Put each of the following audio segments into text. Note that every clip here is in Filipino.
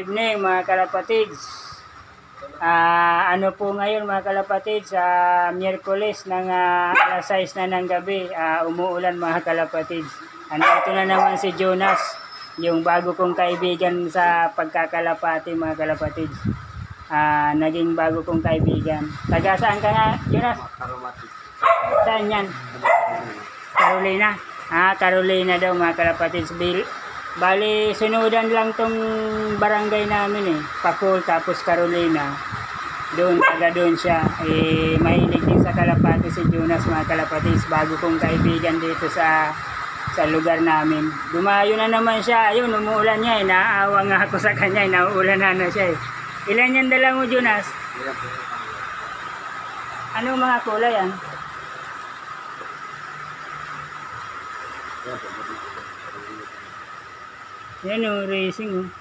Evening mga kalapatids. Ano po ngayon mga kalapatids, Miyerkules ng alas 6 na ng gabi, umuulan mga kalapatids. Andito na naman si Jonas, yung bago kong kaibigan sa pagkakalapati mga kalapatids. Naging bago kong kaibigan. Taga saan ka nga Jonas? Saan yan? Carolina. Carolina daw mga kalapatids. Bali, sunudan lang tong barangay namin Pakul tapos Carolina. Doon, taga doon siya. Mahilig din sa kalapati si Jonas mga kalapatids. Bago kong kaibigan dito sa lugar namin. Dumayo na naman siya. Ayun, umuulan niya Naawa nga ako sa kanya Nauulan na siya Ilan yan dala mo Jonas? Anong mga kulay yan? Yan racing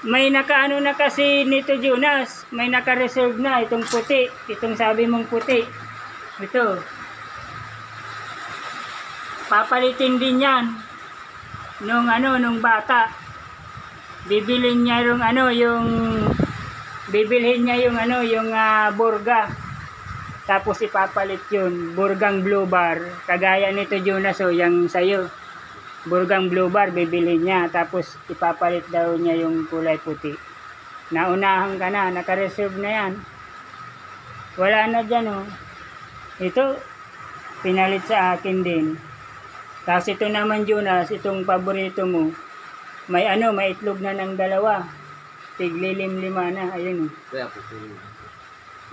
May nakaano na kasi nito Jonas. May naka-reserve na itong puti. Itong sabi mong puti. Ito. Papalitin din yan. Nung bata. Bibilhin niya yung burga. Tapos ipapalit yun. Burgang blue bar. Kagaya nito Jonas yung sayo. Burgang blue bar, bibili niya. Tapos ipapalit daw niya yung kulay puti. Naunahan ka na, naka-reserve na yan. Wala na dyan Ito, pinalit sa akin din. Tapos ito naman Jonas, itong paborito mo. May itlog na ng dalawa. Tiglilim-lima na, ayun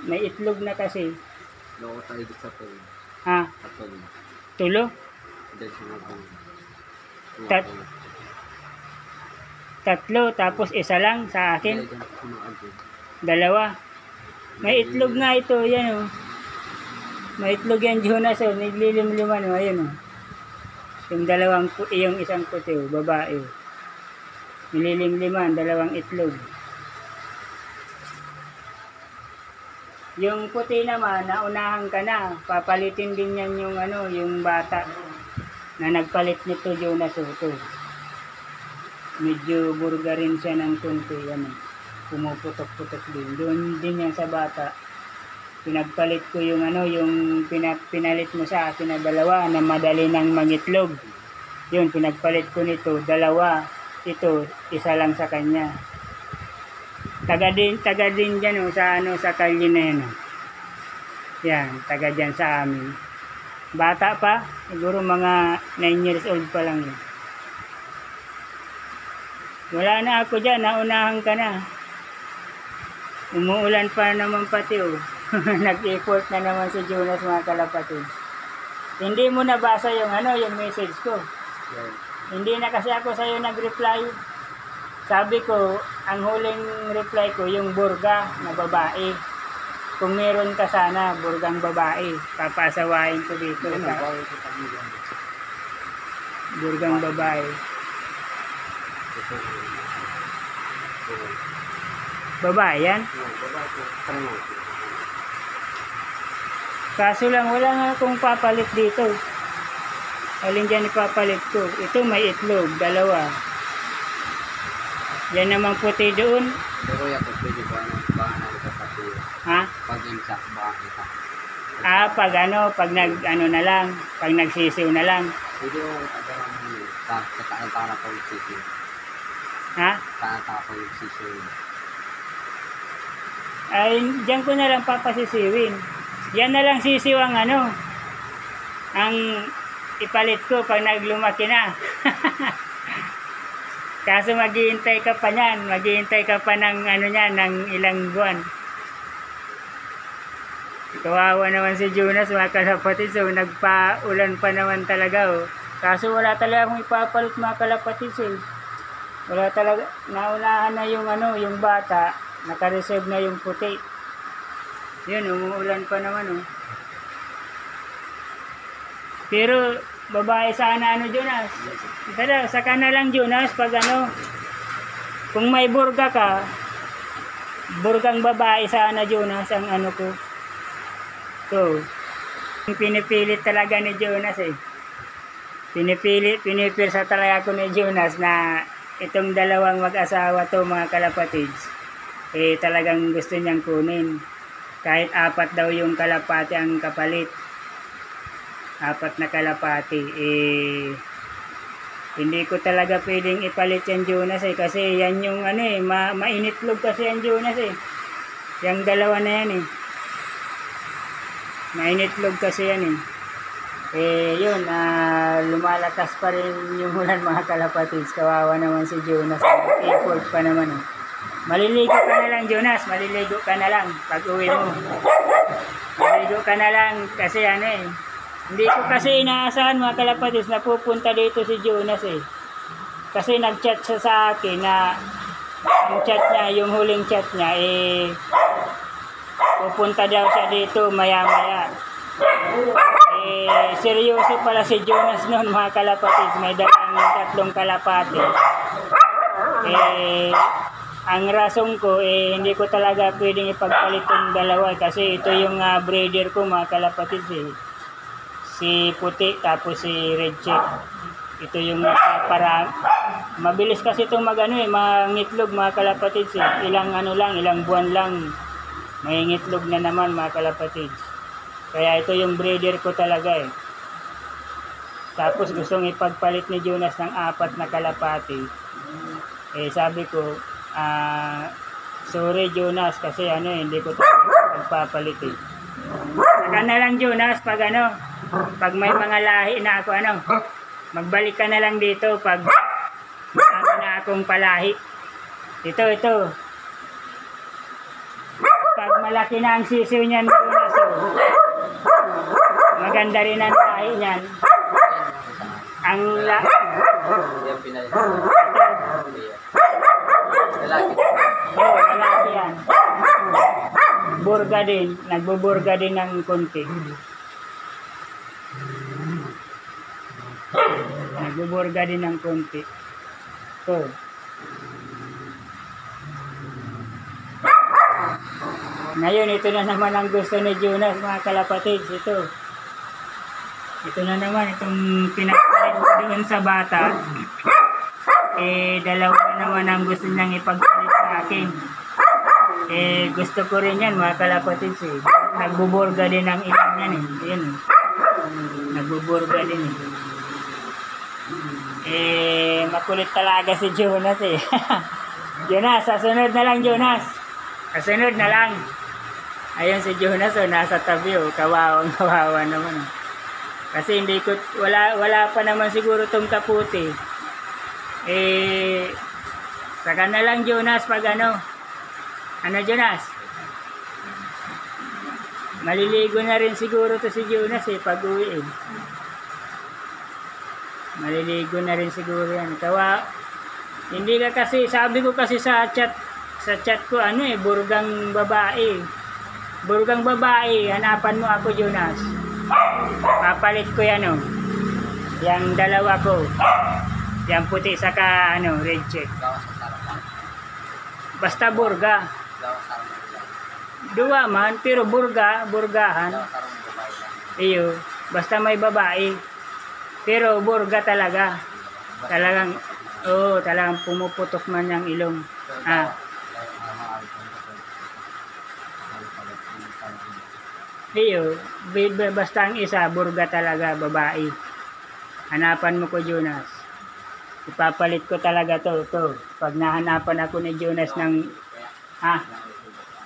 May itlog na kasi. Tulo? Tatlo, tapos isa lang sa akin. Dalawa. May itlog nga ito, yan May itlog yan Jonas naglilim-lima ayun yung isang puti babae. Nililim-lima, dalawang itlog. Yung puti naman, naunahan ka na. Papalitin din yan yung bata na nagpalit nito Jonas ito. Medyo burga rin siya ng kunti pumuputok-putok din. Doon din yan sa bata. Pinagpalit ko yung pinalit mo sa akin na dalawa na madali nang mangitlog. Yun, pinagpalit ko nito, dalawa. Ito, isa lang sa kanya. Taga din dyan sa kalye na yan. Yan, taga dyan sa amin. Bata pa, siguro mga 9 years old pa lang yun. Wala na ako dyan, naunahan ka na. Umuulan pa naman pati Nag-effort na naman si Jonas mga kalapatids. Hindi mo nabasa yung message ko. Yeah. Hindi na kasi ako sa'yo nag-reply. Sabi ko, ang huling reply ko yung burga na babae. Kung meron ka sana, burgang babae, papasawain ko dito. Burgang babae. Babae yan? Kaso lang, wala nga akong papalit dito. Alin dyan ipapalit ko? Ito may itlog, dalawa. Yan namang puti doon. Pero yan po, pwede ba pag-imsak ba kita? Pag na lang, pag nagsisiw na lang. Pwede ko para po yung sisiw. Para po yung sisiw. Ay, dyan ko na lang papasisiwin. Yan na lang sisiw ang ipalit ko pag naglumaki na. Kaso maghihintay ka pa niyan. Maghihintay ka pa ng ng ilang buwan. Kawawa naman si Jonas mga kalapatids. Nagpa-ulan pa naman talaga Kaso wala talaga akong ipapalit mga kalapatids Wala talaga. Naunahan na yung bata. Naka-reserve na yung puti. Yun, umuulan pa naman Pero babae sana Jonas. Tara, saka na lang Jonas pag kung may burga ka, burgang babae sana Jonas ang ko. So, pinipilit talaga ni Jonas Pinipirsa talaga ako ni Jonas na itong dalawang mag-asawa to mga kalapatids, eh talagang gusto niyang kunin. Kahit 4 daw yung kalapati ang kapalit. 4 na kalapati. Eh, hindi ko talaga pwedeng ipalit yan Jonas eh. Kasi yan yung ano eh, mainitlog kasi yan Jonas eh. Yung dalawa na yan eh. Mainitlog kasi yan eh. Eh yun, lumalakas pa rin yung ulan mga kalapatids. Kawawa naman si Jonas. Effort pa naman eh. Maliligo ka na lang Jonas, maliligo ka na lang pag uwi mo. Maliligo ka na lang kasi ano eh. Hindi ko kasi inaasahan mga kalapatids na pupunta dito si Jonas eh. Kasi nag-chat siya sa akin na ang chat niya, yung huling chat niya eh pupunta daw siya dito maya-maya. Eh, seryoso pala si Jonas noon mga kalapatids. May dalang 3 kalapati. Eh, ang rason ko, eh, hindi ko talaga pwedeng ipagpalit yung dalawa. Kasi ito yung breeder ko mga kalapatids eh. Si puti, tapos si red check. Ito yung para mabilis kasi itong mangitlog mga kalapatids eh. Ilang buwan lang. May ngitlog na naman mga kalapatids. Kaya ito yung breeder ko talaga eh. Tapos gustong ipagpalit ni Jonas ng 4 na kalapati. Eh sabi ko, sorry Jonas kasi hindi ko pagpapalit eh. Saka na lang Jonas pag pag may mga lahi na ako magbalik ka na lang dito pag na akong palahi. Ito. Pag malaki na ang sisiw niyan Jonas maganda rin ang lahi niyan. Ang lalaki yan. Burga din. Nagbuburga din ng konti. Nagbuburga din ng konti. Ito. Ngayon, ito na naman ang gusto ni Jonas mga kalapatids. Ito na naman, itong pinapalit ko doon sa bata. Eh, dalawa na naman ang gusto niyang ipagpalit sa akin. Eh, gusto ko rin yan mga kalapatids eh. Nagbuburga din ang ilang yan eh. Ayan eh. Nagbuburga din eh. Eh, makulit talaga si Jonas eh. Jonas, sasunod na lang Jonas. Sasunod na lang. Ayun si Jonas nasa tabi kawawa naman. Kasi wala pa naman siguro tong kaputi. Eh, saka na lang Jonas pag Jonas? Maliligo na rin siguro to si Jonas eh pag uwi eh. Maliligo na rin siguro yan. Hindi ka kasi, sabi ko kasi sa chat ko burgang babae. Burgang babae, hanapan mo ako Jonas. Papalit ko yan Yang dalawa ko. Yang puti saka red check. Basta burga. Dua man, pero burgahan. Iyo, basta may babae. Pero burga talaga. Talagang pumuputok man yung ilong. Iyo, basta ang isa, burga talaga, babae. Hanapan mo ko Jonas. Ipapalit ko talaga to. Pag nahanapan ako ni Jonas ng...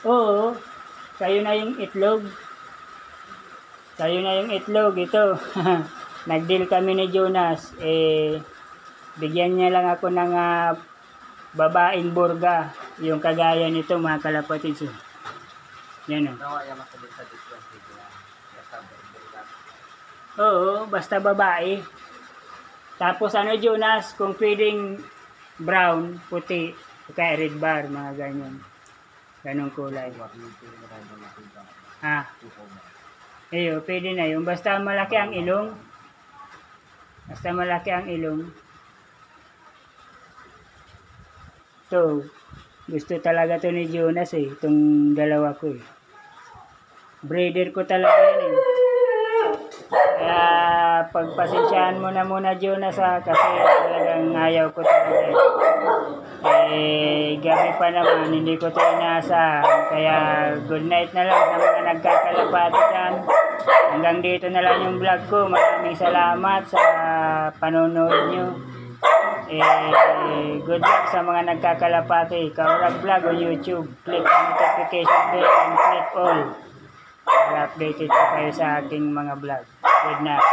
Oo, sa'yo na yung itlog. Sa'yo na yung itlog, ito. Nag-deal kami ni Jonas. Bigyan niya lang ako ng babaeng burga. Yung kagaya nito mga kalapatids. Yan Oo, basta babae. Tapos Jonas, kung pwedeng brown, puti, kaya red bar, mga ganyan. Ganong kulay. Pwede na yun. Basta malaki ang ilong. Gusto talaga to ni Jonas eh. Itong dalawa ko eh. Breeder ko talaga yan eh. Kaya pagpasensyahan mo na muna, Jonas, kasi talagang ayaw ko talaga. Gabi pa naman, hindi ko ito inaasahan. Kaya good night na lang sa mga nagkakalapati dyan. Hanggang dito na lang yung vlog ko. Maraming salamat sa panonood nyo. Good luck sa mga nagkakalapati. Kaurag Vlog on YouTube. Click ang notification bell and click all para updated po kayo sa aking mga vlog. Good night.